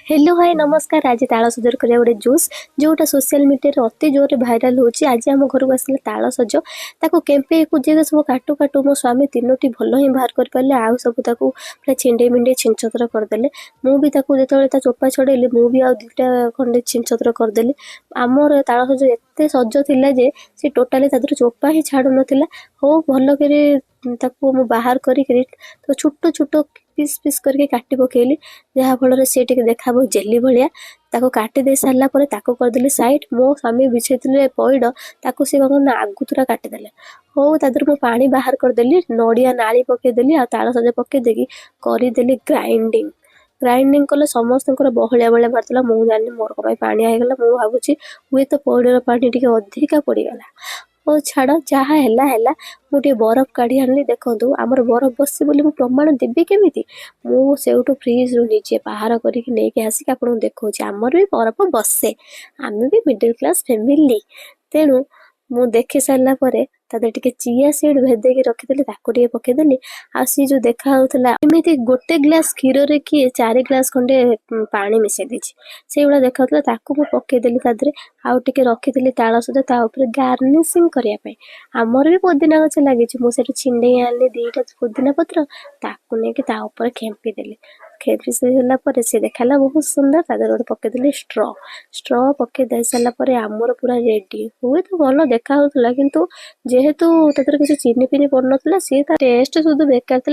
Hello hi नमस्कार। आज तालसजर करिया गोटे जूस जोटा सोशल मीडिया अति जोर भाइराल होची। आज आम घर को आसले तालसज ताको केम्पे कुजे सब काटू काटू मो स्वामी तीनोटी भल ही बाहर कर पारे। आउ सब ताको पूरा छिंडे मिंडे छिंचतर करदेले। मु भी ताको जेतबेले ता चोपा छडेली मु भी आ दुटा खंडे छिंचतर करदेली। आमर तालसज एते सज थिला जे से टोटाली तादर चोपा ही छाडु नथिला। हो भल करे ताको मु बाहर करी तो छोटो छोटो पीस पीस करके काटी पकेली जहाँ फल से देखा जेली भाया ताको काटी दे सारा पर ताको करदेली साइड। मो स्वामी बिछे पैड ताको सी कौन आगुतुरा काटिदेले। हो तादर मु पानी बाहर करदेली नड़िया नाली पकईदेली आ तालसज पकईदेकी करदेली ग्राइंडिंग। ग्राइंडिंग कले समस्त बहलिया बहलिया बाहर मु जानी मोर कमाई पानी आईगला। मु भावुची हुए तो पैडर पानी टिके अधिका पड़गला। ओ छाड़ जहाँ है मुझे बरफ काढ़ी आनी। देखो आमर बरफ बस बोली प्रमाण देवी केमी मुझे फ्रिज रू निजे बाहर करके आसिक आपको देखा आमर भी बरफ बसे। आम भी मिडिल क्लास फैमिली तेणु मु देखी सारा पर टे चिया सीड भेदेकी रखीदी ताको पकईदेली। आ सी जो देखा एमती गोटे ग्लास क्षीर रे किए 4 ग्लास खंडे पानी मिसई दी से भाया देखा ताको मु पकईदेली तादरे आउ टे रखीदी तालसज गार्निशिंग करने। आमर भी पुदीना गछ लगी मुझे छिंडे आनी 2टा पुदीना पत्र ताकू नहीं खेम्पी देली। खेपी सारा पर से देखा बहुत सुंदर तादर गोटे पकईदेली स्ट्र स्ट्र पकई दे सारापर आमर पूरा रेडी हुए तो भल देखा किंतु जेहेतु तादर किसी चीनी पिनी पड़ ना सी टेस्ट शुद्ध बेकार था।